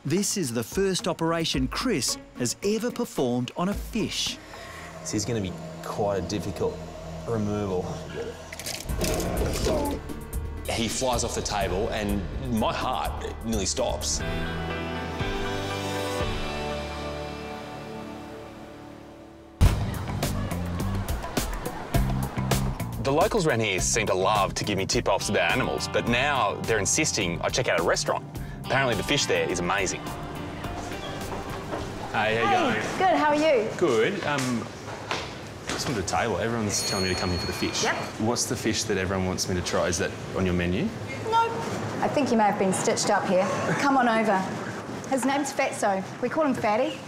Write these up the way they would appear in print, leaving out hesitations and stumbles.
This is the first operation Chris has ever performed on a fish. This is going to be quite a difficult removal. He flies off the table and my heart nearly stops. The locals around here seem to love to give me tip-offs about animals, but now they're insisting I check out a restaurant. Apparently the fish there is amazing. Hey, how you going? Good, how are you? Good. Just on the table, everyone's telling me to come here for the fish. Yep. What's the fish that everyone wants me to try? Is that on your menu? No. I think he may have been stitched up here. Come on over. His name's Fatso. We call him Fatty.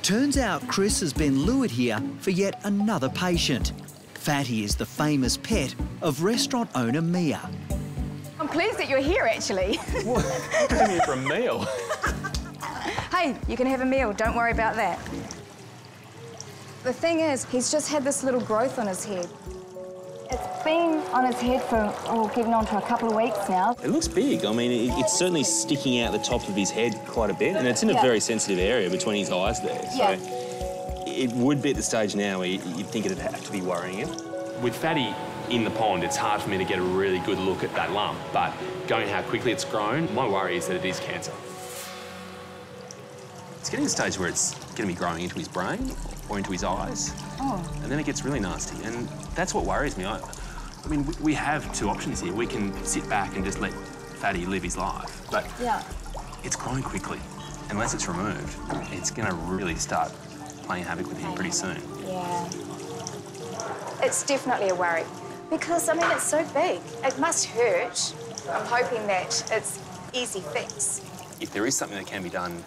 Turns out Chris has been lured here for yet another patient. Fatty is the famous pet of restaurant owner Mia. I'm pleased that you're here, actually. What? I'm here for a meal. Hey, you can have a meal. Don't worry about that. The thing is, he's just had this little growth on his head. It's been on his head for, getting on to a couple of weeks now. It looks big. I mean, it's certainly sticking out the top of his head quite a bit, and it's in a very sensitive area between his eyes there. So it would be at the stage now where you'd think it'd have to be worrying him. With Fatty in the pond, it's hard for me to get a really good look at that lump, but going how quickly it's grown, my worry is that it is cancer. It's getting to the stage where it's going to be growing into his brain or into his eyes. Oh. And then it gets really nasty, and that's what worries me. I mean, we have two options here. We can sit back and just let Fatty live his life, but it's growing quickly. Unless it's removed, it's going to really start playing havoc with him pretty soon. Yeah. It's definitely a worry because, I mean, it's so big. It must hurt. I'm hoping that it's easy fix. If there is something that can be done,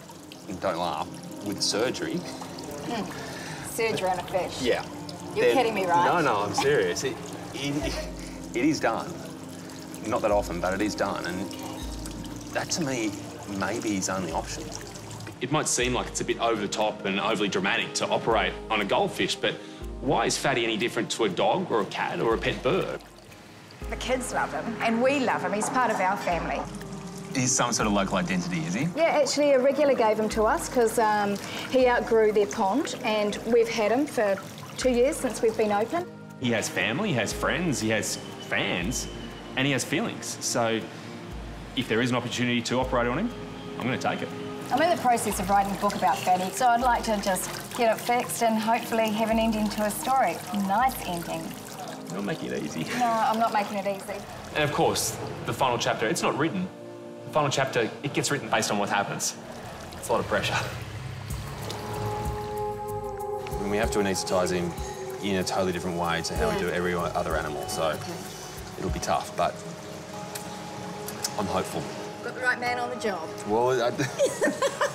and don't laugh, with surgery... Surgery on a fish? Yeah. You're kidding me, right? No, I'm serious. It is done. Not that often, but it is done, and that, to me, may be his only option. It might seem like it's a bit over the top and overly dramatic to operate on a goldfish, but why is Fatty any different to a dog or a cat or a pet bird? The kids love him, and we love him. He's part of our family. He's some sort of local identity, is he? Yeah, actually, a regular gave him to us because he outgrew their pond, and we've had him for 2 years since we've been open. He has family, he has friends, he has fans, and he has feelings. So if there is an opportunity to operate on him, I'm going to take it. I'm in the process of writing a book about Fatty, so I'd like to just get it fixed and hopefully have an ending to a story. Nice ending. You're not making it easy. No, I'm not making it easy. And of course, the final chapter, it's not written. The final chapter, it gets written based on what happens. It's a lot of pressure. I mean, we have to anaesthetise him in a totally different way to how we do every other animal, so it'll be tough, but I'm hopeful. Got the right man on the job. Well,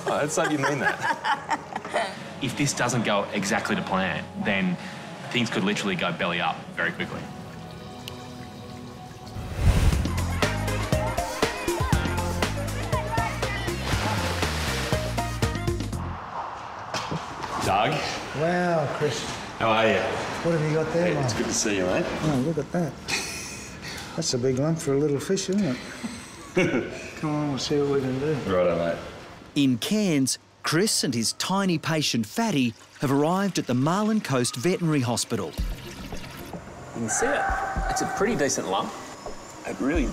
let's hope you mean that. If this doesn't go exactly to plan, then things could literally go belly up very quickly. Doug. Wow, Chris. How are you? What have you got there, Hey, mate? it's good to see you, mate. Oh, look at that. That's a big lump for a little fish, isn't it? Come on, we'll see what we can do. Righto, mate. In Cairns, Chris and his tiny patient Fatty have arrived at the Marlin Coast Veterinary Hospital. You can see it. It's a pretty decent lump. It really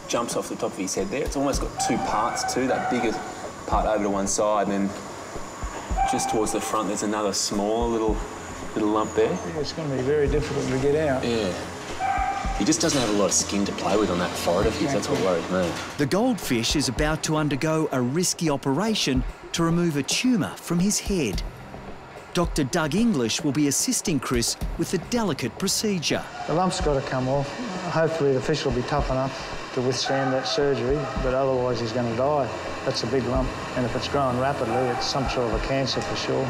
jumps off the top of his head there. It's almost got two parts too, that bigger part over to one side, and then just towards the front there's another small little lump there. Yeah, it's going to be very difficult to get out. Yeah. He just doesn't have a lot of skin to play with on that forehead of his. That's what worries me. The goldfish is about to undergo a risky operation to remove a tumour from his head. Dr. Doug English will be assisting Chris with the delicate procedure. The lump's got to come off. Hopefully the fish will be tough enough to withstand that surgery, but otherwise he's going to die. That's a big lump, and if it's growing rapidly, it's some sort of a cancer for sure.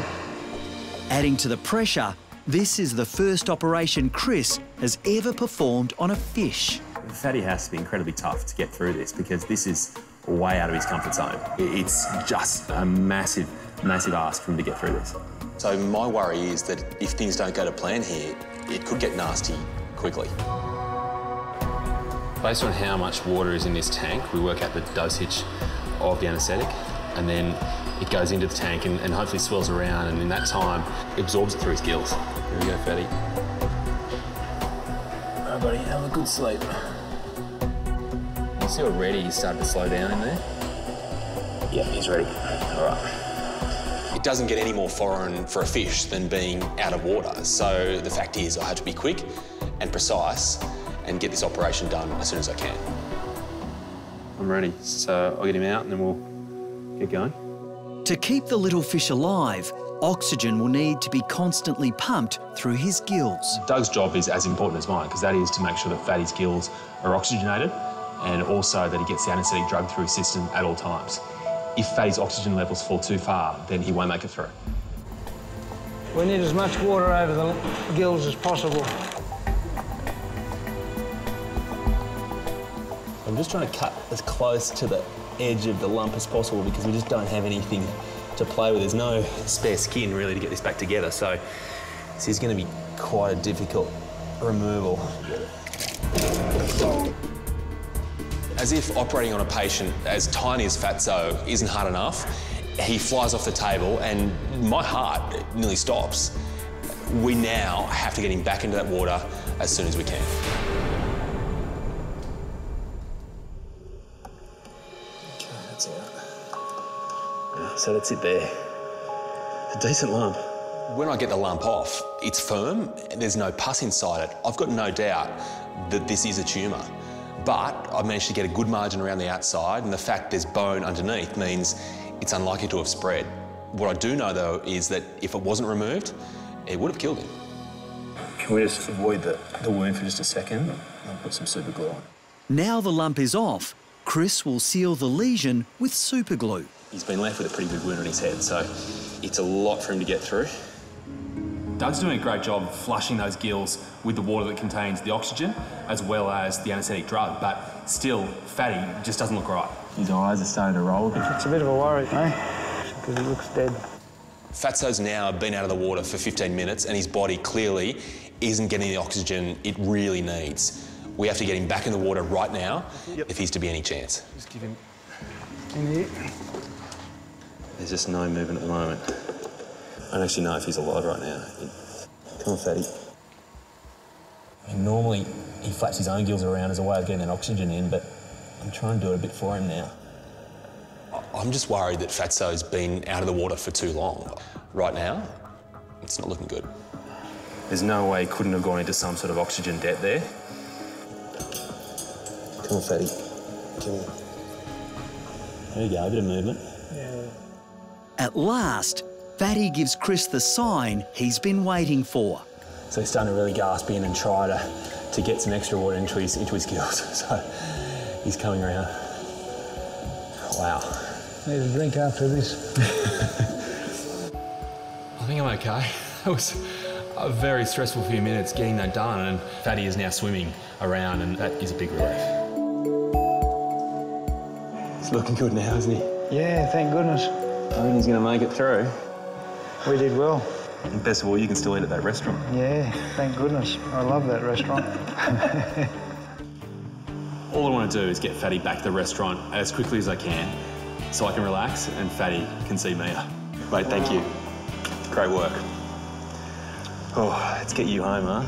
Adding to the pressure, this is the first operation Chris has ever performed on a fish. Fatty has to be incredibly tough to get through this because this is way out of his comfort zone. It's just a massive, massive ask for him to get through this. So my worry is that if things don't go to plan here, it could get nasty quickly. Based on how much water is in this tank, we work out the dosage of the anaesthetic. and then it goes into the tank and hopefully swells around, and in that time, it absorbs it through his gills. Here we go, Freddie. All right, buddy, have a good sleep. You see already he's started to slow down in there? Yeah, he's ready. All right. It doesn't get any more foreign for a fish than being out of water. So the fact is I have to be quick and precise and get this operation done as soon as I can. I'm ready, so I'll get him out and then we'll get going. To keep the little fish alive, oxygen will need to be constantly pumped through his gills. Doug's job is as important as mine, because that is to make sure that Fatty's gills are oxygenated and also that he gets the anaesthetic drug through his system at all times. If Fatty's oxygen levels fall too far, then he won't make it through. We need as much water over the gills as possible. I'm just trying to cut as close to the edge of the lump as possible because we just don't have anything to play with. There's no spare skin really to get this back together, so this is going to be quite a difficult removal. As if operating on a patient as tiny as Fatso isn't hard enough, he flies off the table and my heart nearly stops. We now have to get him back into that water as soon as we can. Okay, that's out. Yeah, so that's it there. It's a decent lump. When I get the lump off, it's firm, there's no pus inside it. I've got no doubt that this is a tumour. But I've managed to get a good margin around the outside, and the fact there's bone underneath means it's unlikely to have spread. What I do know, though, is that if it wasn't removed, it would have killed him. Can we just avoid the wound for just a second? I'll put some super glue on. Now the lump is off, Chris will seal the lesion with super glue. He's been left with a pretty big wound on his head, so it's a lot for him to get through. Doug's doing a great job of flushing those gills with the water that contains the oxygen as well as the anaesthetic drug, but still, Fatty just doesn't look right. His eyes are starting to roll. It's a bit of a worry, eh? Because he looks dead. Fatso's now been out of the water for 15 minutes and his body clearly isn't getting the oxygen it really needs. We have to get him back in the water right now if he's to be any chance. Just give him in here. There's just no movement at the moment. I don't actually know if he's alive right now. Come on, Fatty. I mean, normally he flaps his own gills around as a way of getting that oxygen in, but I'm trying to do it a bit for him now. I'm just worried that Fatso's been out of the water for too long. Right now, it's not looking good. There's no way he couldn't have gone into some sort of oxygen debt there. Come on, Fatty. Come on. There you go, a bit of movement. Yeah. At last, Fatty gives Chris the sign he's been waiting for. So he's starting to really gasp in and try to get some extra water into his gills. So he's coming around. Wow. Need a drink after this. I think I'm okay. It was a very stressful few minutes getting that done, and Fatty is now swimming around, and that is a big relief. He's looking good now, isn't he? Yeah, thank goodness. I think he's going to make it through. We did well. And best of all, you can still eat at that restaurant. Yeah, thank goodness. I love that restaurant. All I want to do is get Fatty back to the restaurant as quickly as I can so I can relax and Fatty can see Mia. Mate, thank you. Great work. Oh, let's get you home, huh?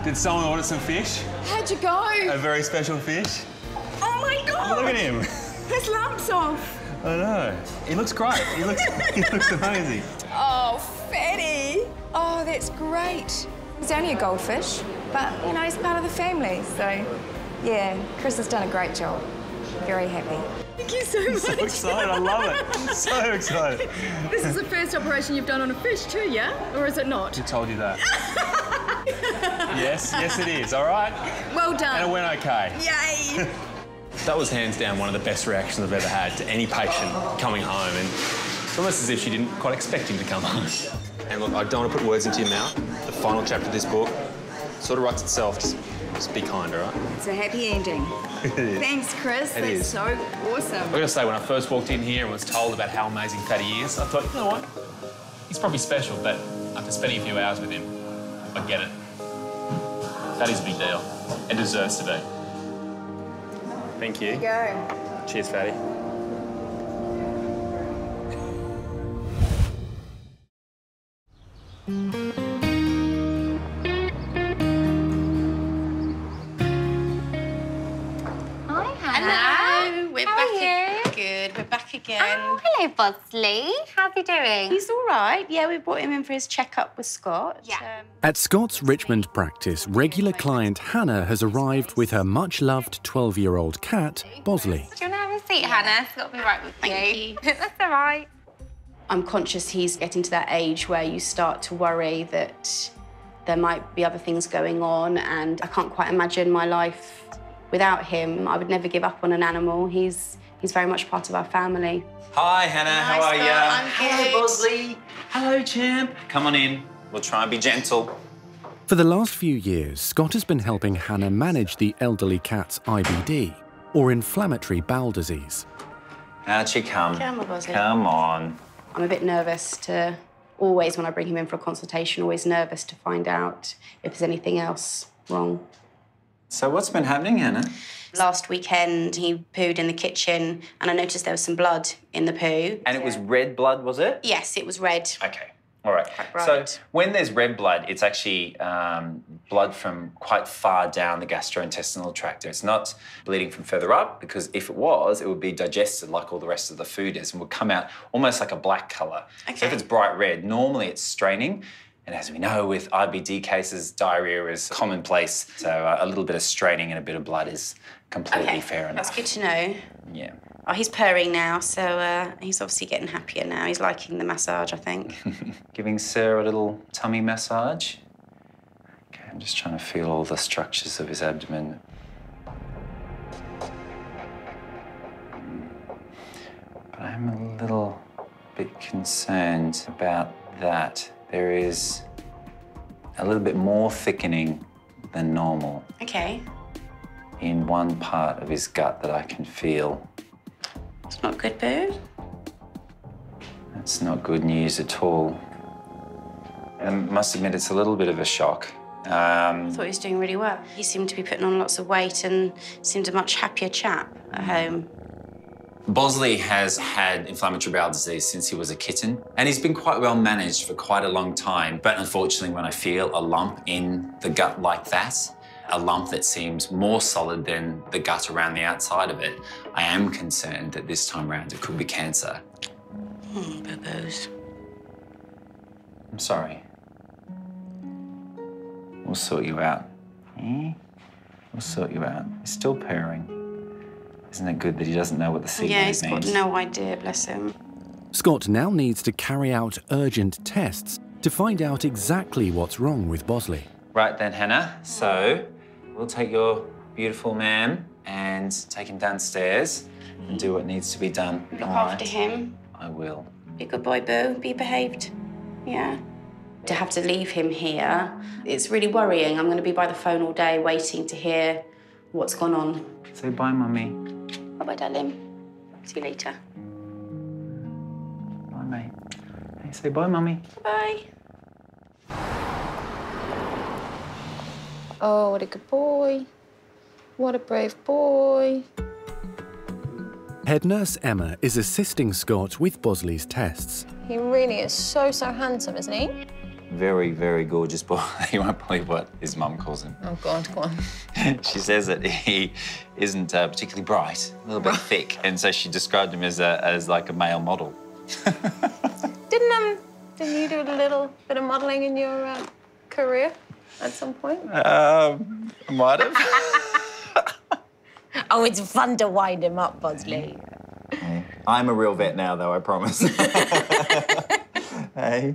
Did someone order some fish? How'd you go? A very special fish. Oh my God! Look at him. His lump's off. I know. He looks great. He looks amazing. Oh, Freddie. Oh, that's great. He's only a goldfish, but, you know, he's part of the family, so, yeah, Chris has done a great job. Very happy. Thank you so much. So excited. I love it. I'm so excited. This is the first operation you've done on a fish too, yeah? Or is it not? Who told you that? Yes, it is, all right? Well done. And it went okay. Yay! That was hands down one of the best reactions I've ever had to any patient coming home, and it's almost as if she didn't quite expect him to come home. And look, I don't want to put words into your mouth. The final chapter of this book sort of writes itself. Just be kind, all right? It's a happy ending. It is. Thanks, Chris. It That's is. so awesome. I've got to say, when I first walked in here and was told about how amazing Fatty is, I thought, you know what? He's probably special, but after spending a few hours with him, I get it. Fatty's a big deal and deserves to be. Thank you. There you go. Cheers, Fatty. Hi, Hannah. Hello. We're How back. are you? Good. We're back again. Oh, hello, Bosley. How's he doing? He's all right. Yeah, we brought him in for his checkup with Scott. Yeah. At Scott's Richmond practice, regular client Hannah has arrived with her much-loved 12-year-old cat, Bosley. Do you want to have a seat, Hannah? Scott will be right with Thank you. That's all right. I'm conscious he's getting to that age where you start to worry that there might be other things going on, and I can't quite imagine my life without him. I would never give up on an animal. He's very much part of our family. Hi, Hannah. How are you? I'm good. Hello, Bosley. Hello, champ. Come on in. We'll try and be gentle. For the last few years, Scott has been helping Hannah manage the elderly cat's IBD, or inflammatory bowel disease. How'd she come? Come on, Bosley. Come on. I'm a bit nervous to always, when I bring him in for a consultation, always nervous to find out if there's anything else wrong. So what's been happening, Hannah? Last weekend, he pooed in the kitchen, and I noticed there was some blood in the poo. And it was red blood, was it? Yes, it was red. Okay. All right. Right. So when there's red blood, it's actually blood from quite far down the gastrointestinal tract. It's not bleeding from further up, because if it was, it would be digested like all the rest of the food is and would come out almost like a black colour. Okay. So if it's bright red, normally it's straining. And as we know, with IBD cases, diarrhea is commonplace. So a little bit of straining and a bit of blood is completely fair enough. That's good to know. Yeah. Oh, he's purring now, so he's obviously getting happier now. He's liking the massage, I think. Giving Sarah a little tummy massage. Okay, I'm just trying to feel all the structures of his abdomen. But I'm a little bit concerned about that. There is a little bit more thickening than normal Okay. in one part of his gut that I can feel. It's not good, Boo. That's not good news at all. I must admit, it's a little bit of a shock. I thought he was doing really well. He seemed to be putting on lots of weight and seemed a much happier chap at home. Bosley has had inflammatory bowel disease since he was a kitten, and he's been quite well managed for quite a long time. But unfortunately, when I feel a lump in the gut like that, a lump that seems more solid than the gut around the outside of it, I am concerned that this time around it could be cancer. Boo-boos. I'm sorry. We'll sort you out. We'll sort you out. He's still purring. Isn't it good that he doesn't know what the secret Yeah, means? he's got no idea, bless him. Scott now needs to carry out urgent tests to find out exactly what's wrong with Bosley. Right then, Hannah. So we'll take your beautiful man and take him downstairs and do what needs to be done. Look after him. I will. Be a good boy, Boo. Be behaved. Yeah. To have to leave him here, it's really worrying. I'm going to be by the phone all day waiting to hear what's gone on. Say bye, Mummy. Bye-bye, darling. See you later. Bye, mate. Hey, say bye, Mummy. Bye. Oh, what a good boy. What a brave boy. Head nurse Emma is assisting Scott with Bosley's tests. He really is so handsome, isn't he? Very, very gorgeous boy. You won't believe what his mum calls him. Oh, God, go on. She says that he isn't particularly bright, a little bit thick, and so she described him as like a male model. Didn't you do a little bit of modelling in your career at some point? Might have. Oh, it's fun to wind him up, Bosley. I'm a real vet now, though, I promise. Hey.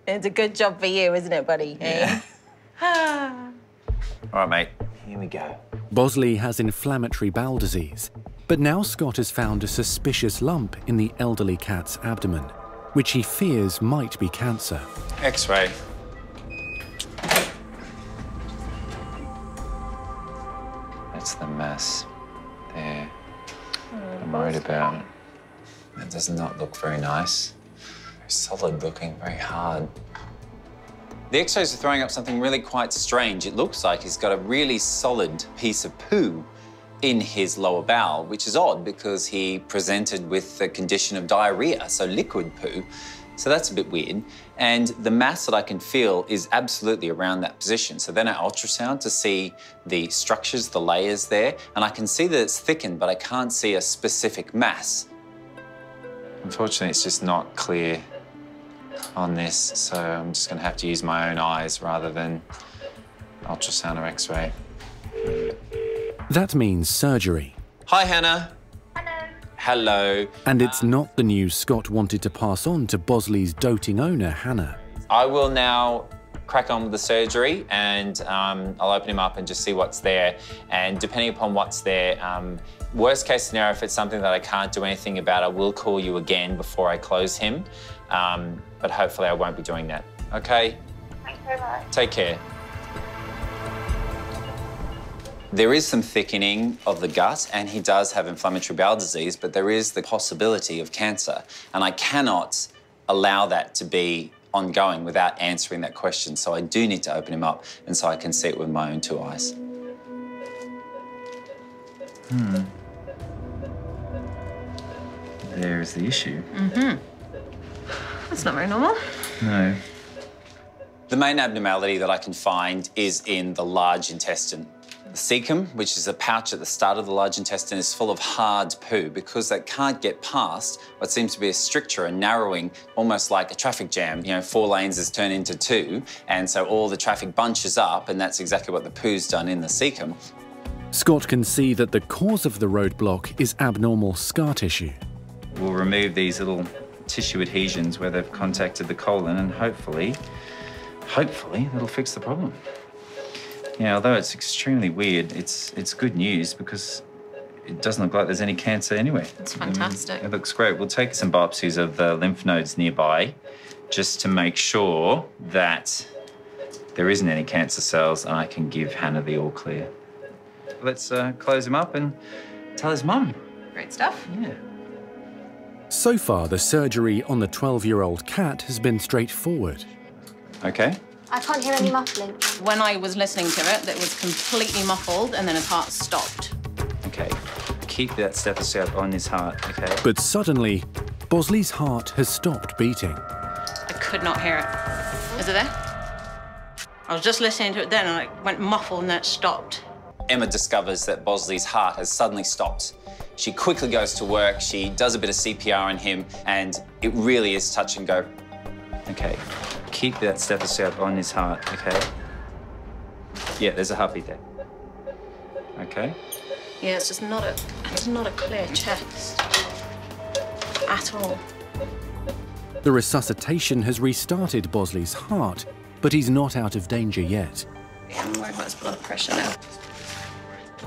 It's a good job for you, isn't it, buddy? Yeah. Ah. All right, mate. Here we go. Bosley has inflammatory bowel disease, but now Scott has found a suspicious lump in the elderly cat's abdomen, which he fears might be cancer. X-ray. That's the mass there. I'm worried about it. That does not look very nice. Very solid looking, very hard. The X-rays are throwing up something really quite strange. It looks like he's got a really solid piece of poo in his lower bowel, which is odd because he presented with the condition of diarrhea, so liquid poo. So that's a bit weird. And the mass that I can feel is absolutely around that position. So then I ultrasound to see the structures, the layers there, and I can see that it's thickened, but I can't see a specific mass. Unfortunately, it's just not clear on this, so I'm just gonna have to use my own eyes rather than ultrasound or X-ray. That means surgery. Hi, Hannah. Hello. And it's not the news Scott wanted to pass on to Bosley's doting owner, Hannah. I will now crack on with the surgery and I'll open him up and just see what's there. And depending upon what's there, worst case scenario, if it's something that I can't do anything about, I will call you again before I close him. But hopefully I won't be doing that. Okay? Thanks very much. Take care. There is some thickening of the gut and he does have inflammatory bowel disease, but there is the possibility of cancer. And I cannot allow that to be ongoing without answering that question. So I do need to open him up and so I can see it with my own two eyes. There's the issue. That's not very normal. No. The main abnormality that I can find is in the large intestine. The cecum, which is a pouch at the start of the large intestine, is full of hard poo because that can't get past what seems to be a stricture, a narrowing, almost like a traffic jam. You know, 4 lanes has turned into 2, and so all the traffic bunches up, and that's exactly what the poo's done in the cecum. Scott can see that the cause of the roadblock is abnormal scar tissue. We'll remove these little tissue adhesions where they've contacted the colon, and hopefully that'll fix the problem. Yeah, although it's extremely weird, it's good news because it doesn't look like there's any cancer anyway. That's fantastic. It looks great. We'll take some biopsies of the lymph nodes nearby just to make sure that there isn't any cancer cells and I can give Hannah the all clear. Let's close him up and tell his mum. Great stuff. Yeah. So far, the surgery on the 12-year-old cat has been straightforward. Okay. I can't hear any muffling. When I was listening to it, it was completely muffled and then his heart stopped. Okay. Keep that stethoscope on his heart, okay? But suddenly, Bosley's heart has stopped beating. I could not hear it. Is it there? I was just listening to it then and it went muffled and then it stopped. Emma discovers that Bosley's heart has suddenly stopped. She quickly goes to work, she does a bit of CPR on him, and it really is touch and go. Okay. Keep that stethoscope on his heart, okay? Yeah, there's a heartbeat there. Okay? Yeah, it's not a clear chest at all. The resuscitation has restarted Bosley's heart, but he's not out of danger yet. Yeah, I'm worried about his blood pressure now.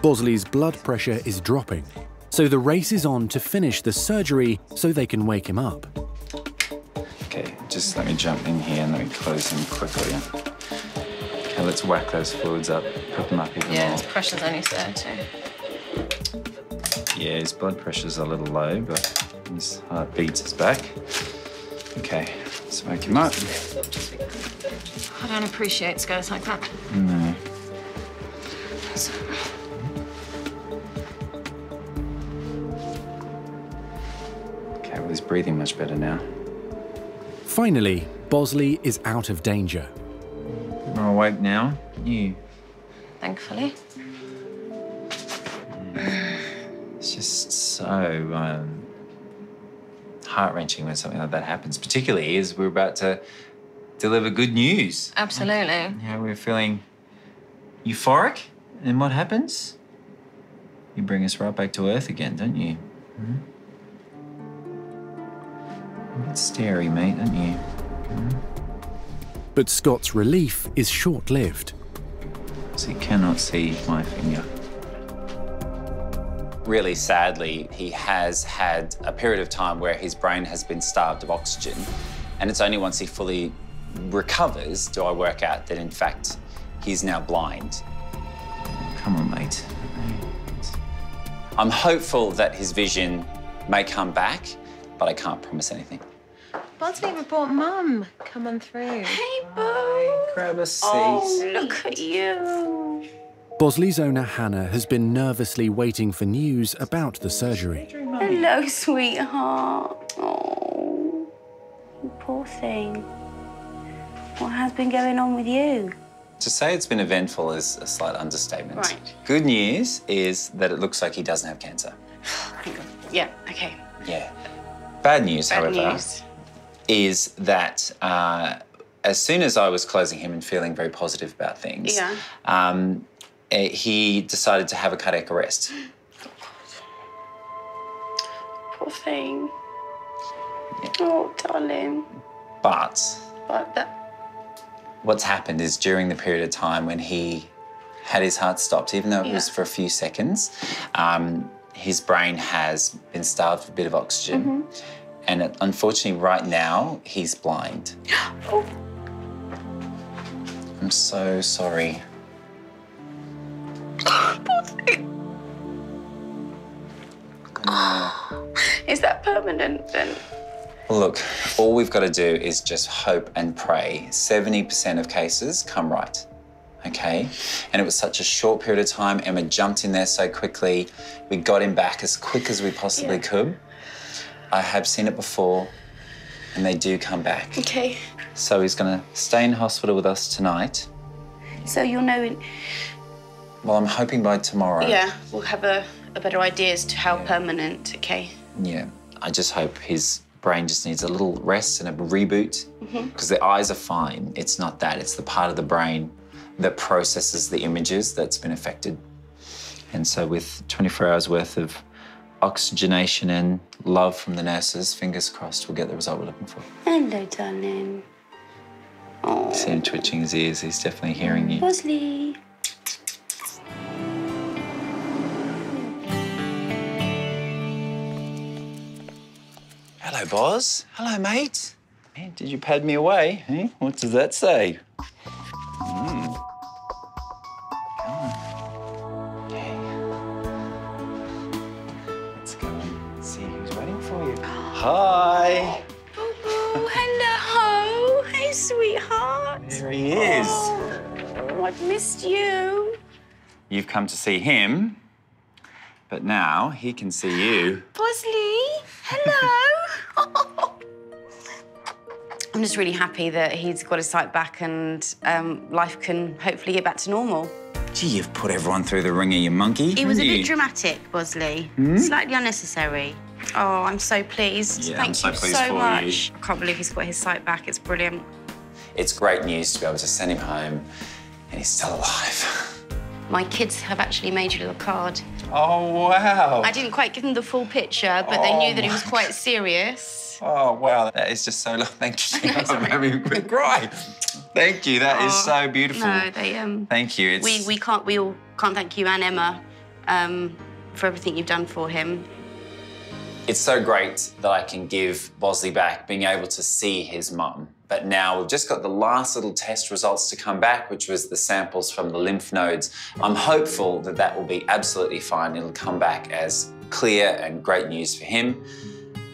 Bosley's blood pressure is dropping, so the race is on to finish the surgery so they can wake him up. Okay, just let me jump in here and let me close him quickly. Okay, let's whack those fluids up, put them up even more. Yeah, his pressure's only 30. Yeah, his blood pressure's a little low, but his heartbeat is back. Okay, let's wake him up. I don't appreciate scares like that. No. Okay, well, he's breathing much better now. Finally, Bosley is out of danger. You're awake now, you. Thankfully. It's just so heart-wrenching when something like that happens, particularly as we're about to deliver good news. Absolutely. Yeah, we're feeling euphoric, and what happens? You bring us right back to earth again, don't you? Mm-hmm. A bit scary, mate, don't you? Mm-hmm. But Scott's relief is short-lived. So he cannot see my finger. Really sadly, he has had a period of time where his brain has been starved of oxygen, and it's only once he fully recovers do I work out that, in fact, he's now blind. Come on, mate. I'm hopeful that his vision may come back, but I can't promise anything. Bosley even brought Mum coming through. Hey, Boo. Grab a seat. Oh, look at you. Bosley's owner Hannah has been nervously waiting for news about the surgery. Hello, sweetheart. Oh, you poor thing. What has been going on with you? To say it's been eventful is a slight understatement. Right. Good news is that it looks like he doesn't have cancer. Thank God. Yeah, okay. Yeah. Bad news, however, news. is that as soon as I was closing him and feeling very positive about things, he decided to have a cardiac arrest. Poor thing. Yeah. Oh, darling. But that... What's happened is during the period of time when he had his heart stopped, even though it was for a few seconds, his brain has been starved for a bit of oxygen. And unfortunately, right now, he's blind. Oh. I'm so sorry. Poor thing. Is that permanent then? Well, look, all we've got to do is just hope and pray. 70% of cases come right, okay? And it was such a short period of time. Emma jumped in there so quickly. We got him back as quick as we possibly could. I have seen it before, and they do come back. Okay. So he's going to stay in hospital with us tonight. So you'll know... Well, I'm hoping by tomorrow. Yeah, we'll have a better idea as to how permanent, okay? Yeah, I just hope his brain just needs a little rest and a reboot, because the eyes are fine. It's not that. It's the part of the brain that processes the images that's been affected. And so with 24 hours worth of oxygenation and love from the nurses, fingers crossed we'll get the result we're looking for. Hello, darling. Oh. You see him twitching his ears. He's definitely hearing you. Bosley. Hello, Boz. Hello, mate. Hey, did you pad me away? Eh? What does that say? Come on. Okay. Let's go and see who's waiting for you. Hi. Oh, hello. Hey, sweetheart. There he is. Oh, I've missed you. You've come to see him, but now he can see you. Bosley, hello. I'm just really happy that he's got his sight back and life can hopefully get back to normal. Gee, you've put everyone through the ringer, you monkey. It was a bit dramatic, Bosley. Slightly unnecessary. Oh, I'm so pleased. Yeah, Thank I'm so you pleased so for much. you. I can't believe he's got his sight back. It's brilliant. It's great news to be able to send him home and he's still alive. My kids have actually made you a little card. Oh, wow. I didn't quite give them the full picture, but they knew that it was quite serious. Oh, wow. That is just so lovely. Thank you. I'm having a quick cry. Thank you. That is so beautiful. No, they... Thank you. It's... We all can't thank you and Emma for everything you've done for him. It's so great that I can give Bosley back, being able to see his mum. But now we've just got the last little test results to come back, which was the samples from the lymph nodes. I'm hopeful that that will be absolutely fine. It'll come back as clear and great news for him.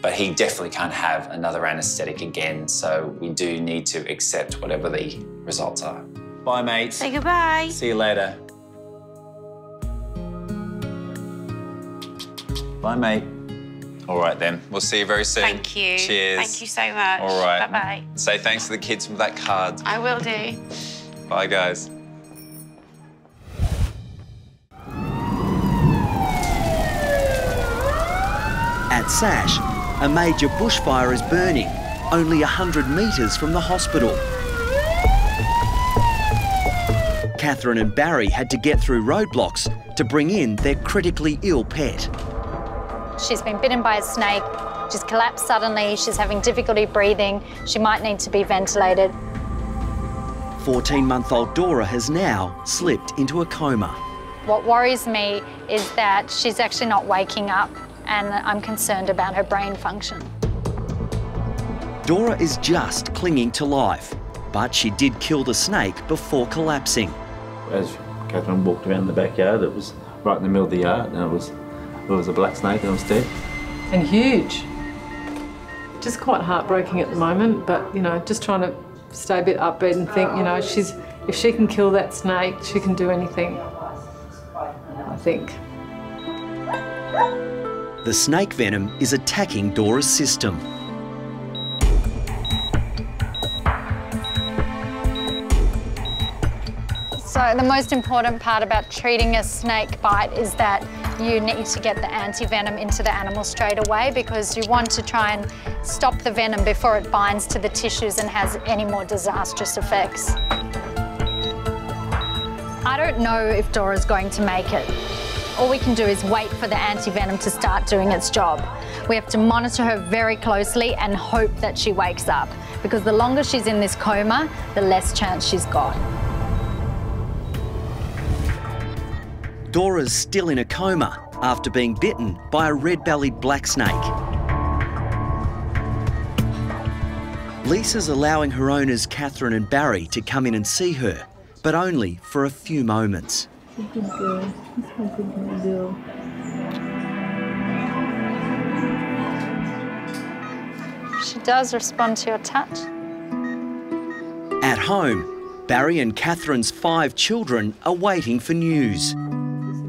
But he definitely can't have another anaesthetic again, so we do need to accept whatever the results are. Bye, mate. Say goodbye. See you later. Bye, mate. All right, then. We'll see you very soon. Thank you. Cheers. Thank you so much. All right. Bye-bye. Say thanks to the kids for that card. I will do. Bye, guys. At Sash, a major bushfire is burning, only 100 metres from the hospital. Catherine and Barry had to get through roadblocks to bring in their critically ill pet. She's been bitten by a snake, she's collapsed suddenly, she's having difficulty breathing, she might need to be ventilated. 14-month-old Dora has now slipped into a coma. What worries me is that she's actually not waking up, and I'm concerned about her brain function. Dora is just clinging to life, but she did kill the snake before collapsing. As Catherine walked around the backyard, it was right in the middle of the yard, and it was a black snake and it was dead. And huge. Just quite heartbreaking at the moment, but, you know, just trying to stay a bit upbeat and think, you know, if she can kill that snake, she can do anything, I think. The snake venom is attacking Dora's system. So the most important part about treating a snake bite is that you need to get the anti-venom into the animal straight away, because you want to try and stop the venom before it binds to the tissues and has any more disastrous effects. I don't know if Dora's going to make it. All we can do is wait for the anti-venom to start doing its job. We have to monitor her very closely and hope that she wakes up, because the longer she's in this coma, the less chance she's got. Dora's still in a coma after being bitten by a red-bellied black snake. Lisa's allowing her owners Catherine and Barry to come in and see her, but only for a few moments. Good girl. That's a good girl. She does respond to your touch. At home, Barry and Catherine's 5 children are waiting for news.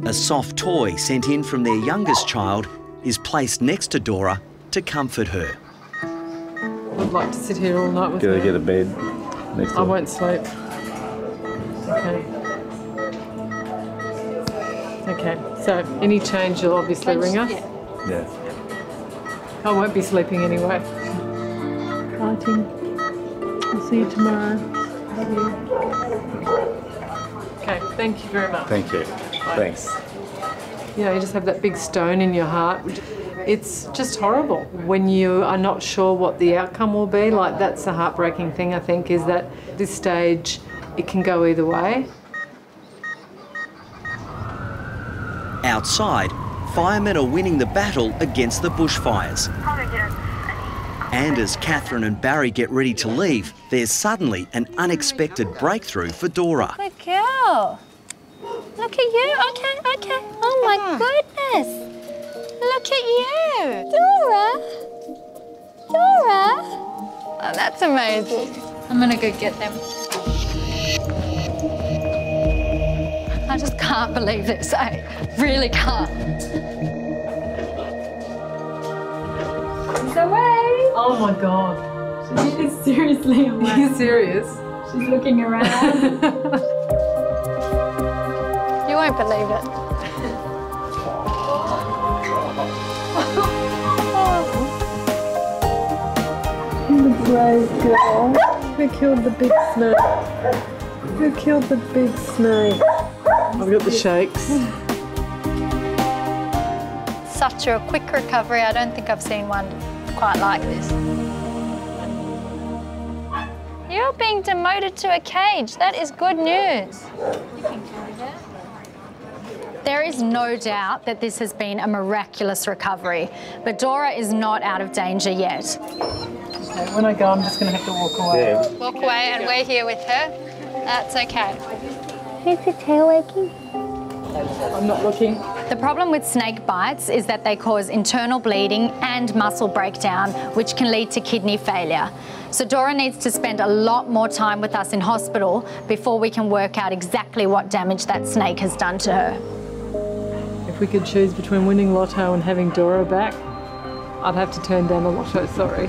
A soft toy sent in from their youngest child is placed next to Dora to comfort her. I'd like to sit here all night with her. Gotta get a bed next to her. I won't sleep. Okay. Okay, so any change you'll obviously ring us? Yeah. I won't be sleeping anyway. Fighting. I'll see you tomorrow. Love you. Okay, thank you very much. Thank you. Thanks. You know, you just have that big stone in your heart. It's just horrible when you are not sure what the outcome will be. Like, that's the heartbreaking thing, I think, is that at this stage it can go either way. Outside, firemen are winning the battle against the bushfires. And as Catherine and Barry get ready to leave, there's suddenly an unexpected breakthrough for Dora. Good girl. Look at you. Okay, okay. Oh my goodness. Look at you. Dora. Dora. Oh, that's amazing. I'm gonna go get them. I just can't believe this. I really can't. She's away. Oh my God. She is seriously away. Are you serious? She's looking around. You won't believe it. The brave girl. Who killed the big snake? Who killed the big snake? I've got the shakes. Such a quick recovery. I don't think I've seen one quite like this. You're being demoted to a cage. That is good news. There is no doubt that this has been a miraculous recovery, but Dora is not out of danger yet. Okay, when I go, I'm just going to have to walk away. Yeah. Walk away and we're here with her. That's okay. Is the tail wagging? I'm not looking. The problem with snake bites is that they cause internal bleeding and muscle breakdown, which can lead to kidney failure. So Dora needs to spend a lot more time with us in hospital before we can work out exactly what damage that snake has done to her. If we could choose between winning Lotto and having Dora back, I'd have to turn down the Lotto, sorry.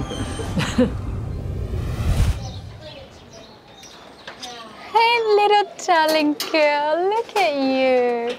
Hey, little darling girl, look at you.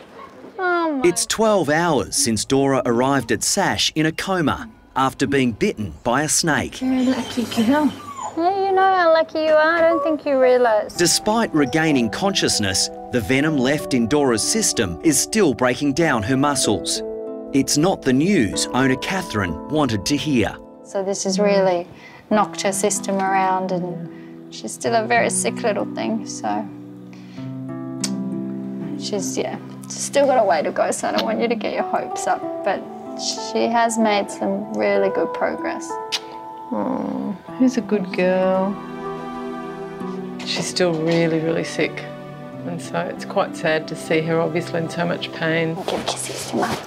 Oh my. It's 12 hours since Dora arrived at Sash in a coma after being bitten by a snake. You're a lucky girl. Yeah, you know how lucky you are. I don't think you realise. Despite regaining consciousness, the venom left in Dora's system is still breaking down her muscles. It's not the news owner Catherine wanted to hear. So this has really knocked her system around, and she's still a very sick little thing, so she's still got a way to go, so I don't want you to get your hopes up, but she has made some really good progress. Oh, who's a good girl? She's still really, really sick, and so it's quite sad to see her obviously in so much pain. Give kisses to Mum.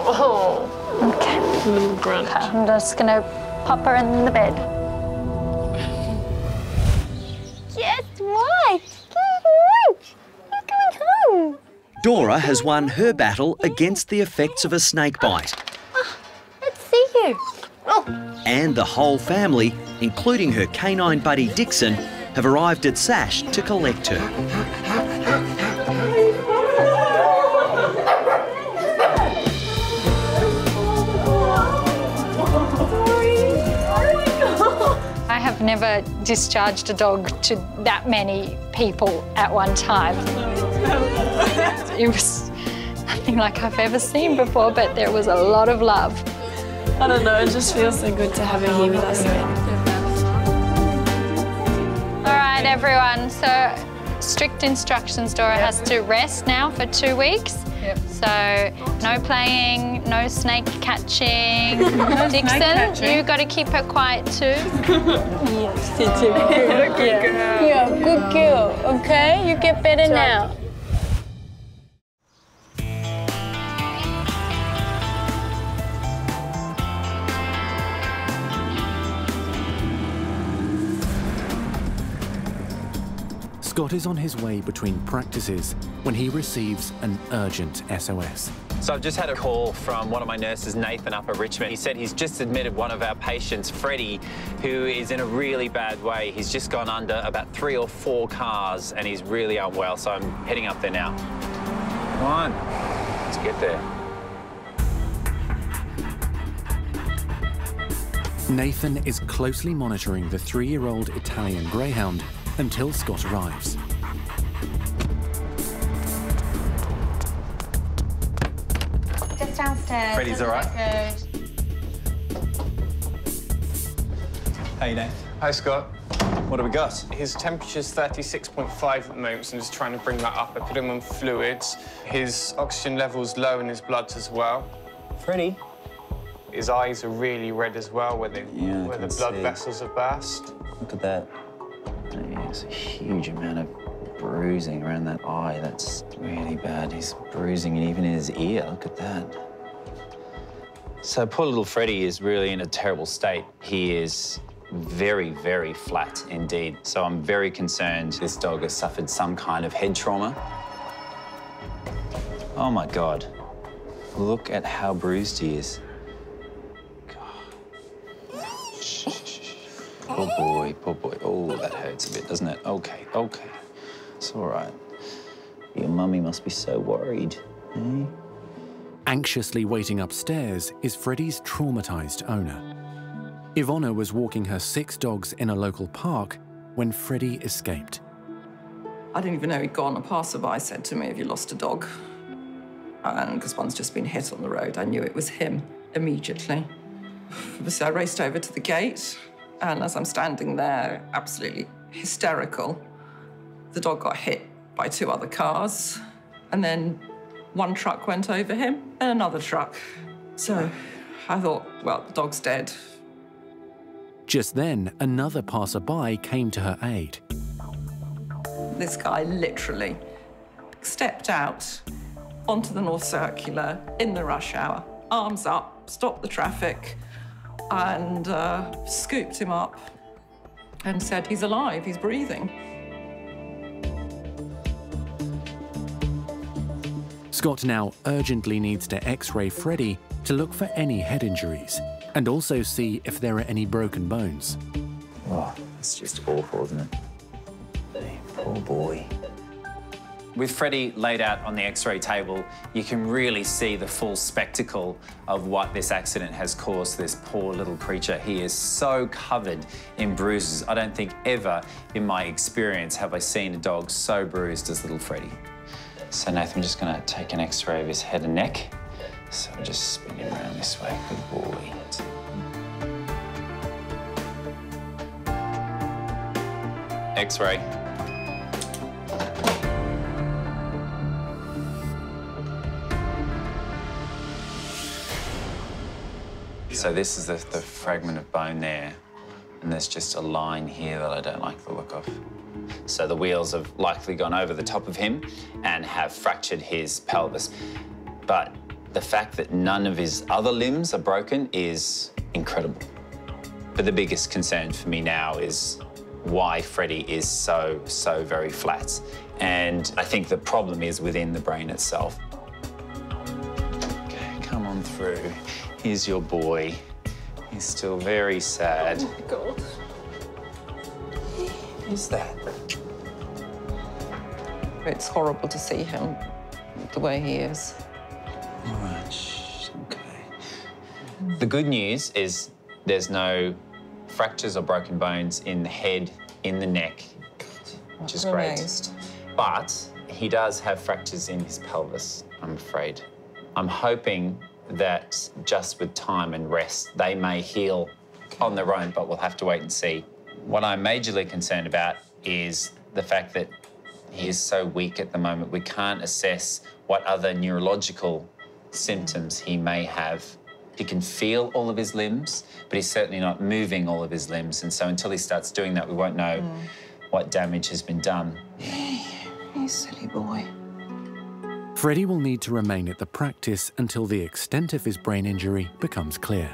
Oh, okay. Little grunt. I'm just gonna pop her in the bed. Dora has won her battle against the effects of a snake bite. Let's see you. And the whole family, including her canine buddy Dixon, have arrived at Sash to collect her. I have never discharged a dog to that many people at one time. It was nothing like I've ever seen before, but there was a lot of love. I don't know, it just feels so good to have her here with us again. All right, everyone, so strict instructions. Dora has to rest now for 2 weeks. Yep. So no playing, no snake catching. No Dixon, snake catching. you've got to keep her quiet too. Yes, she's a good girl. Yeah, good girl, okay? You get better now. Scott is on his way between practices when he receives an urgent SOS. So I've just had a call from one of my nurses, Nathan, up at Richmond. He said he's just admitted one of our patients, Freddie, who is in a really bad way. He's just gone under about 3 or 4 cars and he's really unwell, so I'm heading up there now. Come on, let's get there. Nathan is closely monitoring the 3-year-old Italian greyhound until Scott arrives. Just downstairs. Freddie's all right? Hey, Nate. Hi, Scott. What have we got? His temperature's 36.5 at the moment, so I'm just trying to bring that up. I put him on fluids. His oxygen level's low in his blood as well. Freddie? His eyes are really red as well, where the blood vessels have burst. Look at that. There's a huge amount of bruising around that eye. That's really bad. He's bruising and even in his ear. Look at that. So poor little Freddie is really in a terrible state. He is very, very flat indeed. So I'm very concerned this dog has suffered some kind of head trauma. Oh my God. Look at how bruised he is. Poor boy, poor boy. Oh, that hurts a bit, doesn't it? Okay, okay. It's all right. Your mummy must be so worried, eh? Anxiously waiting upstairs is Freddie's traumatized owner. Ivona was walking her 6 dogs in a local park when Freddie escaped. I didn't even know he'd gone. A passerby said to me, "Have you lost a dog?" And because one's just been hit on the road, I knew it was him immediately. So I raced over to the gate. And as I'm standing there, absolutely hysterical, the dog got hit by 2 other cars. And then one truck went over him and another truck. So I thought, well, the dog's dead. Just then, another passerby came to her aid. This guy literally stepped out onto the North Circular in the rush hour, arms up, stopped the traffic, and scooped him up and said, "He's alive, he's breathing." Scott now urgently needs to X-ray Freddie to look for any head injuries and also see if there are any broken bones. Oh, it's just awful, isn't it? Poor boy. With Freddie laid out on the X-ray table, you can really see the full spectacle of what this accident has caused this poor little creature. He is so covered in bruises. I don't think ever in my experience have I seen a dog so bruised as little Freddie. So Nathan, I'm just gonna take an X-ray of his head and neck. So just spin him around this way, good boy. X-ray. So this is the fragment of bone there, and there's just a line here that I don't like the look of. So the wheels have likely gone over the top of him and have fractured his pelvis. But the fact that none of his other limbs are broken is incredible. But the biggest concern for me now is why Freddie is so very flat. And I think the problem is within the brain itself. Okay, come on through. Here's your boy. He's still very sad. Oh, my God. Who's that? It's horrible to see him the way he is. All right, okay. The good news is there's no fractures or broken bones in the head, in the neck, which is great. Amazed. But he does have fractures in his pelvis, I'm afraid. I'm hoping that just with time and rest, they may heal on their own, but we'll have to wait and see. What I'm majorly concerned about is the fact that he is so weak at the moment. We can't assess what other neurological symptoms he may have. He can feel all of his limbs, but he's certainly not moving all of his limbs. And so until he starts doing that, we won't know what damage has been done. You silly boy. Freddie will need to remain at the practice until the extent of his brain injury becomes clear.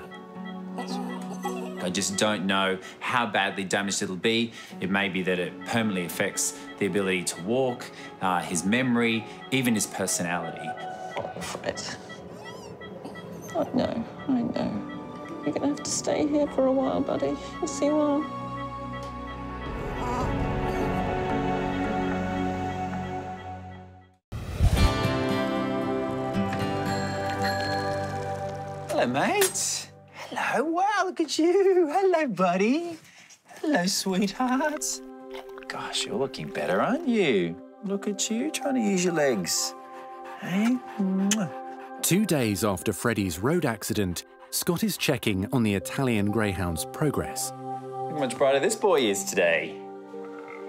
I just don't know how badly damaged it'll be. It may be that it permanently affects the ability to walk, his memory, even his personality. Oh, Fred. I know. You're gonna have to stay here for a while, buddy. Yes, you are. Hello, mate. Hello. Wow, look at you. Hello, buddy. Hello, sweetheart. Gosh, you're looking better, aren't you? Look at you, trying to use your legs. Hey? 2 days after Freddie's road accident, Scott is checking on the Italian greyhound's progress. Look how much brighter this boy is today.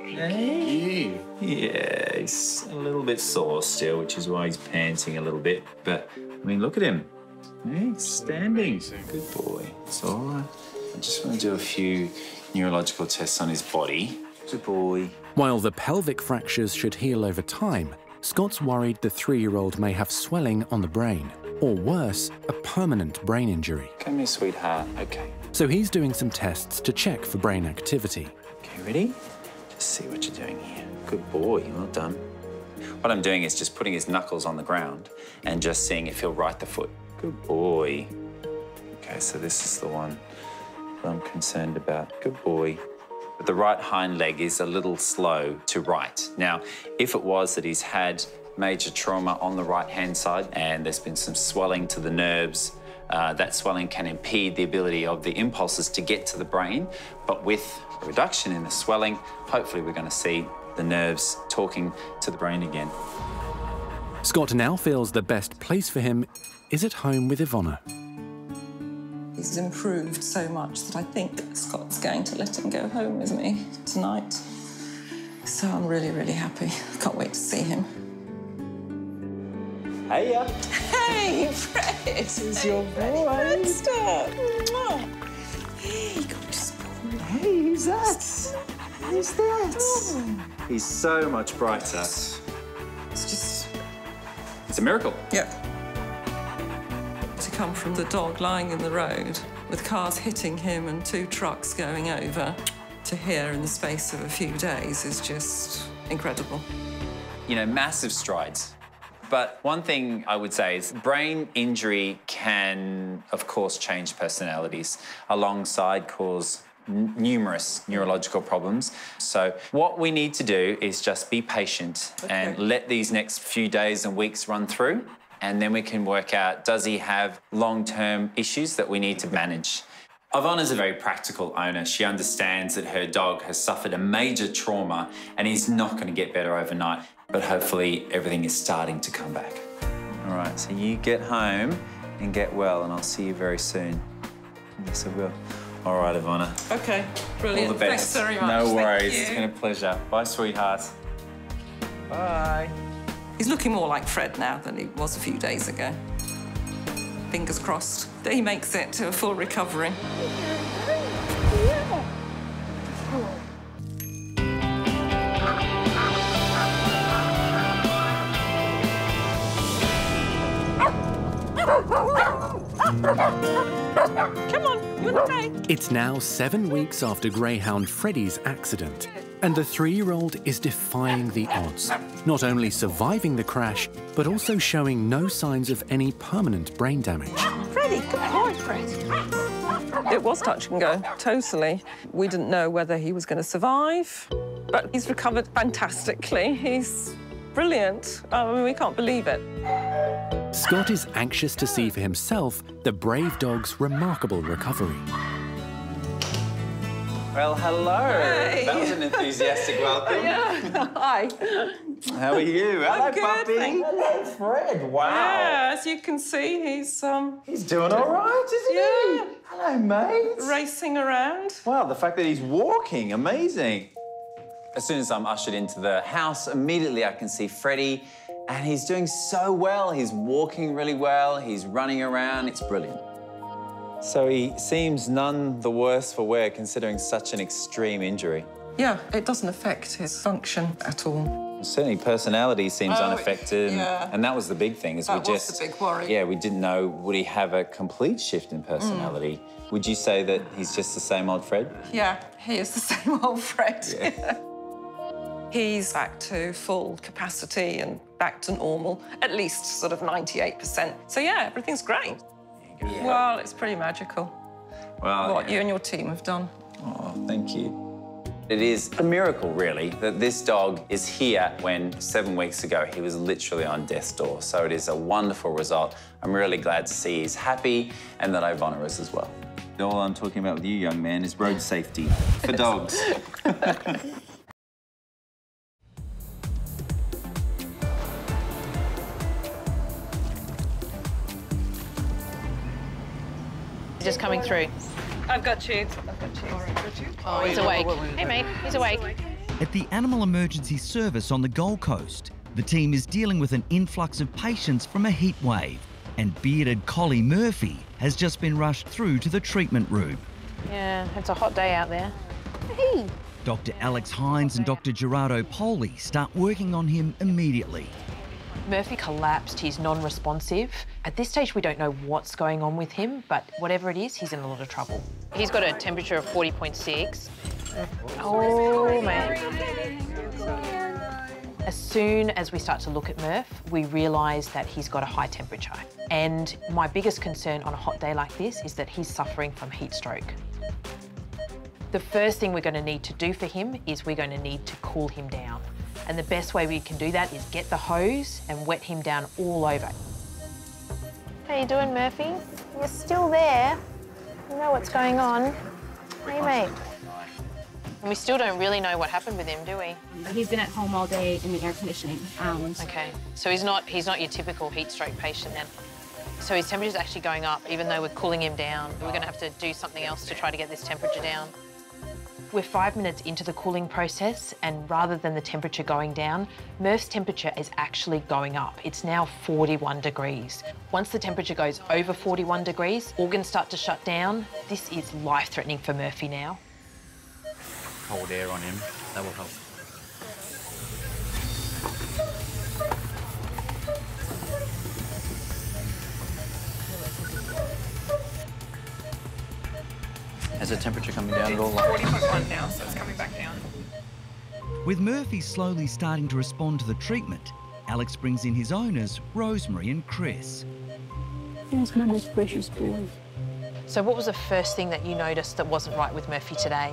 Hey? Yeah, he's a little bit sore still, which is why he's panting a little bit. But, I mean, look at him. Hey, he's standing. Good boy. It's all right. I just want to do a few neurological tests on his body. Good boy. While the pelvic fractures should heal over time, Scott's worried the 3-year-old may have swelling on the brain, or worse, a permanent brain injury. Come here, sweetheart. Okay. So he's doing some tests to check for brain activity. Okay, ready? Just see what you're doing here. Good boy, well done. What I'm doing is just putting his knuckles on the ground and just seeing if he'll right the foot. Good boy. Okay, so this is the one that I'm concerned about. Good boy. But the right hind leg is a little slow to right. Now, if it was that he's had major trauma on the right-hand side and there's been some swelling to the nerves, that swelling can impede the ability of the impulses to get to the brain. But with a reduction in the swelling, hopefully we're going to see the nerves talking to the brain again. Scott now feels the best place for him is at home with Ivana. He's improved so much that I think Scott's going to let him go home with me tonight. So I'm really, really happy. I can't wait to see him. Hey, Hey, Fred! This is your boy. Hey, gorgeous boy. Hey, who's that? Who's that? He's so much brighter. It's just... It's a miracle. Yep. To come from the dog lying in the road with cars hitting him and 2 trucks going over to here in the space of a few days is just incredible. You know, massive strides. But one thing I would say is brain injury can, of course, change personalities alongside cause numerous neurological problems. So what we need to do is just be patient and let these next few days and weeks run through, and then we can work out, does he have long-term issues that we need to manage? Ivana's a very practical owner. She understands that her dog has suffered a major trauma and he's not going to get better overnight, but hopefully everything is starting to come back. All right, so you get home and get well, and I'll see you very soon. Yes, I will. All right, Ivana. OK, brilliant. All the best. Thanks very much. No worries. Thank you. It's been a pleasure. Bye, sweetheart. Bye. He's looking more like Fred now than he was a few days ago. Fingers crossed that he makes it to a full recovery. Come on, you okay? It's now 7 weeks after greyhound Freddie's accident, And the 3-year-old is defying the odds, not only surviving the crash, but also showing no signs of any permanent brain damage. Freddie, good boy, Fred. It was touch and go, totally. We didn't know whether he was going to survive, but he's recovered fantastically. He's brilliant. I mean, we can't believe it. Scott is anxious to see for himself the brave dog's remarkable recovery. Well, hello. Hey. That was an enthusiastic welcome. Yeah, hi. How are you? Hello, I'm good, puppy. Hello, Fred. Wow. Yeah, as you can see, he's doing all right, isn't he? Hello, mate. Racing around. Wow, the fact that he's walking, amazing. As soon as I'm ushered into the house, immediately I can see Freddie, and he's doing so well. He's walking really well. He's running around. It's brilliant. So he seems none the worse for wear, considering such an extreme injury. Yeah, it doesn't affect his function at all. Certainly personality seems unaffected, yeah. and that was the big thing. Is That was the big worry. Yeah, we didn't know, would he have a complete shift in personality? Would you say that he's just the same old Fred? Yeah, he is the same old Fred. Yeah. He's back to full capacity and back to normal, at least sort of 98%. So yeah, everything's great. Yeah. Well, it's pretty magical. Well, What you and your team have done. Oh, thank you. It is a miracle, really, that this dog is here when 7 weeks ago he was literally on death's door. So it is a wonderful result. I'm really glad to see he's happy and that Ivana is as well. All I'm talking about with you, young man, is road safety for dogs. Just coming through. I've got you. Oh, he's awake. Hey, mate, he's awake. At the Animal Emergency Service on the Gold Coast, the team is dealing with an influx of patients from a heat wave, and bearded collie Murphy has just been rushed through to the treatment room. Yeah, it's a hot day out there. Hey. Dr. Alex Hines and Dr. Gerardo Poli start working on him immediately. Murphy collapsed, he's non-responsive. At this stage, we don't know what's going on with him, but whatever it is, he's in a lot of trouble. He's got a temperature of 40.6. Oh, man. As soon as we start to look at Murph, we realise that he's got a high temperature. And my biggest concern on a hot day like this is that he's suffering from heat stroke. The first thing we're going to need to do for him is we're going to need to cool him down. And the best way we can do that is get the hose and wet him down all over. How you doing, Murphy? You're still there. You know what's going on. Hey, mate. And we still don't really know what happened with him, do we? He's been at home all day in the air conditioning. Okay, so he's not your typical heat stroke patient then. So his temperature's actually going up, even though we're cooling him down. We're going to have to do something else to try to get this temperature down. We're 5 minutes into the cooling process, and rather than the temperature going down, Murph's temperature is actually going up. It's now 41 degrees. Once the temperature goes over 41 degrees, organs start to shut down. This is life-threatening for Murphy now. Cold air on him, that will help. Has the temperature coming down at all? 40.1 now, so it's coming back down. With Murphy slowly starting to respond to the treatment, Alex brings in his owners, Rosemary and Chris. Here's my most precious boy. So what was the first thing that you noticed that wasn't right with Murphy today?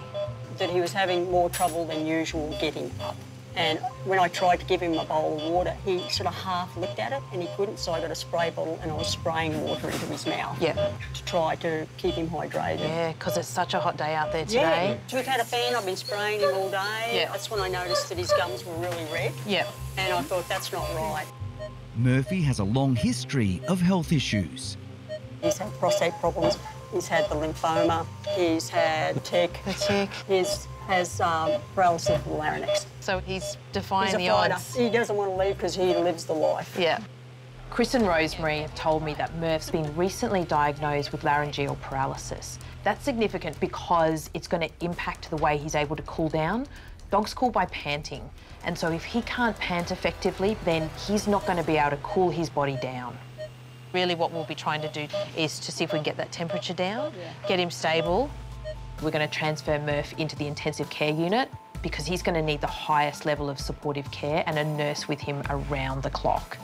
That he was having more trouble than usual getting up. And when I tried to give him a bowl of water, he sort of half looked at it and he couldn't, so I got a spray bottle and I was spraying water into his mouth. Yeah. To try to keep him hydrated. Yeah, because it's such a hot day out there today. Yeah, we've had a fan, I've been spraying him all day. Yeah. That's when I noticed that his gums were really red. Yeah. And I thought, that's not right. Murphy has a long history of health issues. He's had prostate problems, he's had the lymphoma, he's had tick. The tick. He has paralysis of the larynx. So he's defying the fighter. odds. He doesn't want to leave because he lives the life. Yeah. Chris and Rosemary have told me that Murph's been recently diagnosed with laryngeal paralysis. That's significant because it's going to impact the way he's able to cool down. Dogs cool by panting, and so if he can't pant effectively, then he's not going to be able to cool his body down. Really what we'll be trying to do is to see if we can get that temperature down, get him stable. We're going to transfer Murph into the intensive care unit. because he's going to need the highest level of supportive care and a nurse with him around the clock.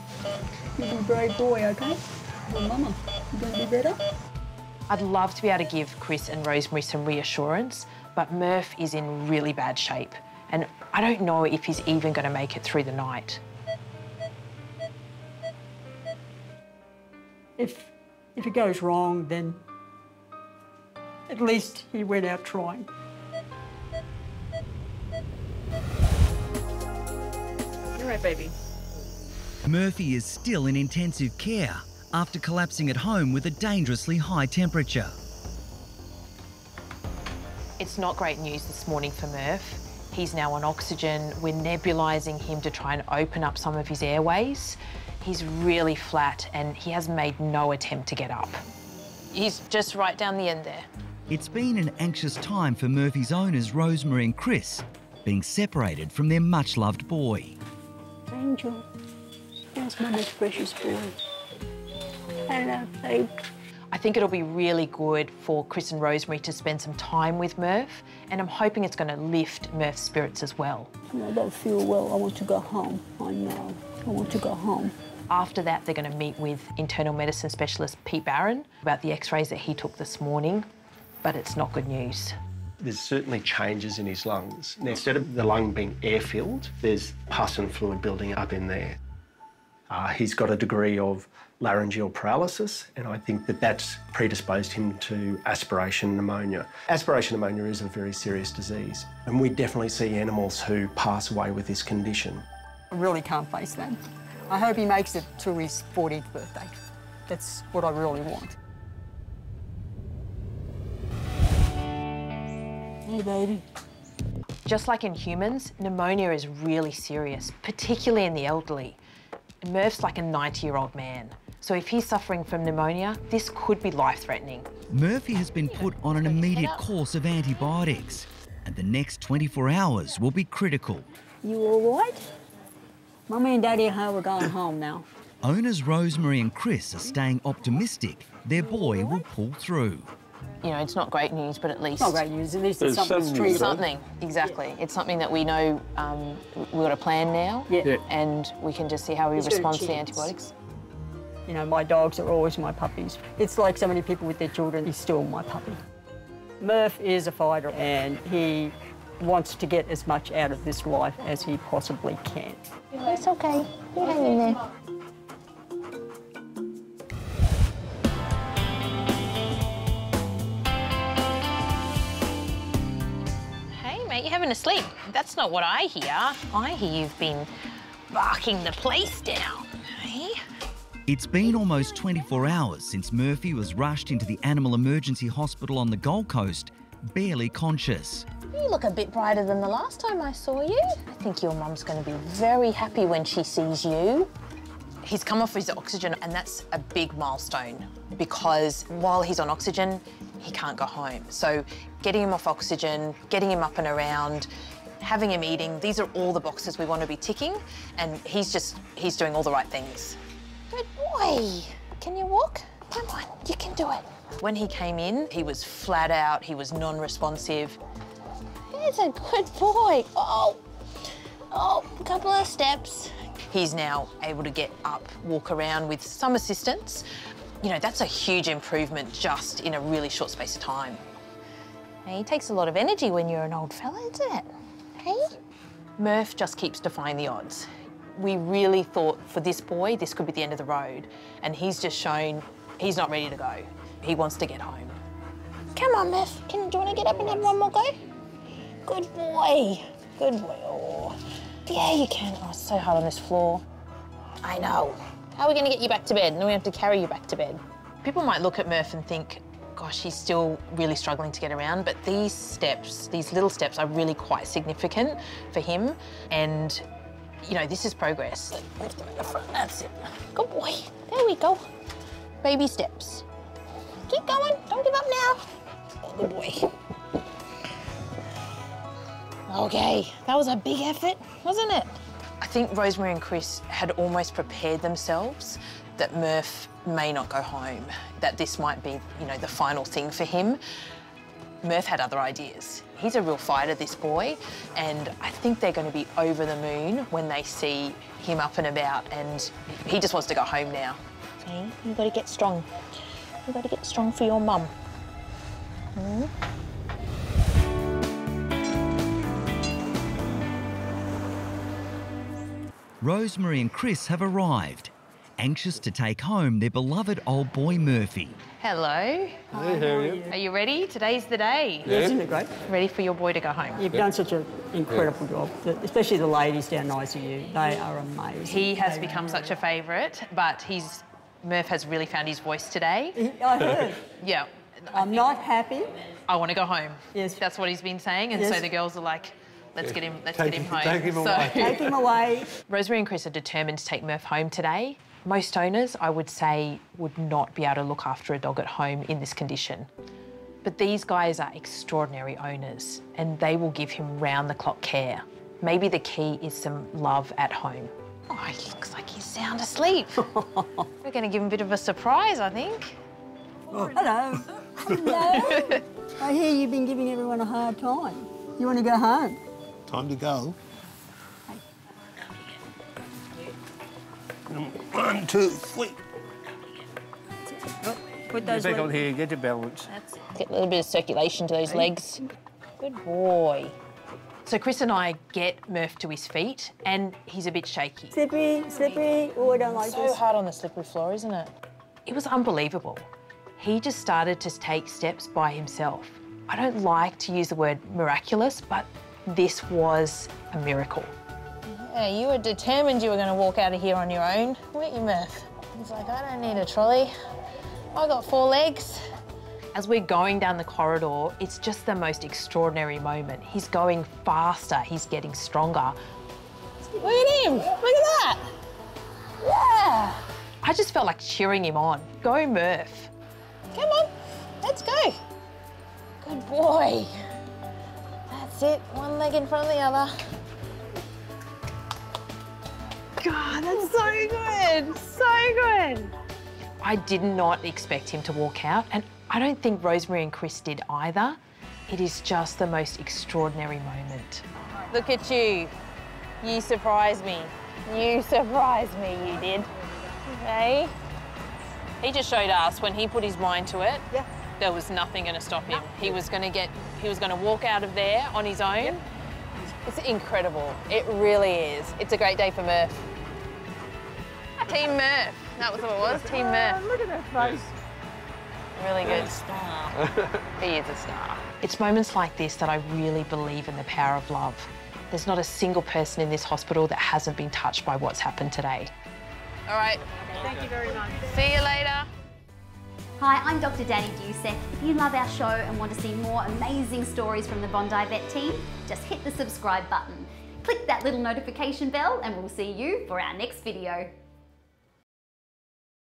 You're a brave boy, OK? Well, Mama, you going to be better? I'd love to be able to give Chris and Rosemary some reassurance, but Murph is in really bad shape, and I don't know if he's even going to make it through the night. If it goes wrong, then at least he went out trying. You're right, baby. Murphy is still in intensive care after collapsing at home with a dangerously high temperature. It's not great news this morning for Murph. He's now on oxygen. We're nebulising him to try and open up some of his airways. He's really flat and he has made no attempt to get up. He's just right down the end there. It's been an anxious time for Murphy's owners, Rosemary and Chris, being separated from their much-loved boy. Angel, that's Mama's precious boy. Hello, babe. I think it'll be really good for Chris and Rosemary to spend some time with Murph, and I'm hoping it's going to lift Murph's spirits as well. I don't feel well. I want to go home. I know. I want to go home. After that, they're going to meet with internal medicine specialist Pete Barron about the x-rays that he took this morning, but it's not good news. There's certainly changes in his lungs. Now, instead of the lung being air-filled, there's pus and fluid building up in there. He's got a degree of laryngeal paralysis, and I think that that's predisposed him to aspiration pneumonia. Aspiration pneumonia is a very serious disease, and we definitely see animals who pass away with this condition. I really can't face that. I hope he makes it to his 14th birthday. That's what I really want. Hey, baby. Just like in humans, pneumonia is really serious, particularly in the elderly. Murph's like a 90-year-old man. So if he's suffering from pneumonia, this could be life-threatening. Murphy has been put on an immediate course of antibiotics, and the next 24 hours will be critical. You all right? Mummy and Daddy and her are going home now. Owners Rosemary and Chris are staying optimistic their boy will pull through. You know, it's not great news, but at least... Not great news, at least it's something treated. Something, exactly. It's something that we know we've got a plan now, and we can just see how he responds to the antibiotics. You know, my dogs are always my puppies. It's like so many people with their children, he's still my puppy. Murph is a fighter, and he wants to get as much out of this life as he possibly can. It's okay. You hang in there. You're having a sleep. That's not what I hear. I hear you've been barking the place down, eh? It's been almost 24 hours since Murphy was rushed into the Animal Emergency Hospital on the Gold Coast, barely conscious. You look a bit brighter than the last time I saw you. I think your mum's going to be very happy when she sees you. He's come off his oxygen, and that's a big milestone because while he's on oxygen, he can't go home. So getting him off oxygen, getting him up and around, having him eating, these are all the boxes we want to be ticking, and he's doing all the right things. Good boy. Can you walk? Come on, you can do it. When he came in, he was flat out, he was non-responsive. He's a good boy. Oh, a couple of steps. He's now able to get up, walk around with some assistance. You know, that's a huge improvement just in a really short space of time. Hey, it takes a lot of energy when you're an old fella, isn't it? Hey? Murph just keeps defying the odds. We really thought for this boy, this could be the end of the road. And he's just shown he's not ready to go. He wants to get home. Come on, Murph. Do you want to get up and have one more go? Good boy. Good boy. Oh. Yeah, you can. Oh, it's so hard on this floor. I know. How are we going to get you back to bed? And then we have to carry you back to bed. People might look at Murph and think, gosh, he's still really struggling to get around, but these steps, these little steps are really quite significant for him. And, you know, this is progress. Lift him in the front, that's it. Good boy. There we go. Baby steps. Keep going, don't give up now. Oh, good boy. Okay, that was a big effort, wasn't it? I think Rosemary and Chris had almost prepared themselves that Murph may not go home, that this might be, you know, the final thing for him. Murph had other ideas. He's a real fighter, this boy, and I think they're going to be over the moon when they see him up and about, and he just wants to go home now. See, you've got to get strong. You've got to get strong for your mum. Rosemary and Chris have arrived, anxious to take home their beloved old boy Murphy. Hello. Hey, how are you? Are you ready? Today's the day. Yeah. Isn't it great? Ready for your boy to go home. You've done such an incredible job, especially the ladies down ICU. They are amazing. He has become such a favourite, but Murph has really found his voice today. I heard. Yeah. I'm not happy. I want to go home. Yes. That's what he's been saying, and so the girls are like, let's get him home. Take him away. Take him away. Rosemary and Chris are determined to take Murph home today. Most owners, I would say, would not be able to look after a dog at home in this condition. But these guys are extraordinary owners, and they will give him round-the-clock care. Maybe the key is some love at home. Oh, he looks like he's sound asleep. We're going to give him a bit of a surprise, I think. Oh. Hello. Hello. I hear you've been giving everyone a hard time. You want to go home? Time to go. 1, 2, 3. Put those back on here, get your balance. Get a little bit of circulation to those legs. Good boy. So Chris and I get Murph to his feet, and he's a bit shaky. Slippery, slippery. Oh, I don't like this. So hard on the slippery floor, isn't it? It was unbelievable. He just started to take steps by himself. I don't like to use the word miraculous, but this was a miracle. Yeah, you were determined you were going to walk out of here on your own, weren't you, Murph? He's like, I don't need a trolley. I got 4 legs. As we're going down the corridor, it's just the most extraordinary moment. He's going faster, he's getting stronger. Look at him, look at that. Yeah. I just felt like cheering him on. Go, Murph. Come on, let's go. Good boy. That's it, one leg in front of the other. God, that's so good, so good. I did not expect him to walk out, and I don't think Rosemary and Chris did either. It is just the most extraordinary moment. Look at you. You surprised me. You surprised me, you did. Okay. He just showed us when he put his mind to it, there was nothing going to stop him. He was going to walk out of there on his own. Yep. It's incredible. It really is. It's a great day for Murph. Team Murph. That was what it was. Team Murph. Look at that face. Really good. Star. He is a star. It's moments like this that I really believe in the power of love. There's not a single person in this hospital that hasn't been touched by what's happened today. All right. Thank you very much. See you later. Hi, I'm Dr. Danny Dusek. If you love our show and want to see more amazing stories from the Bondi Vet team, just hit the subscribe button. Click that little notification bell and we'll see you for our next video.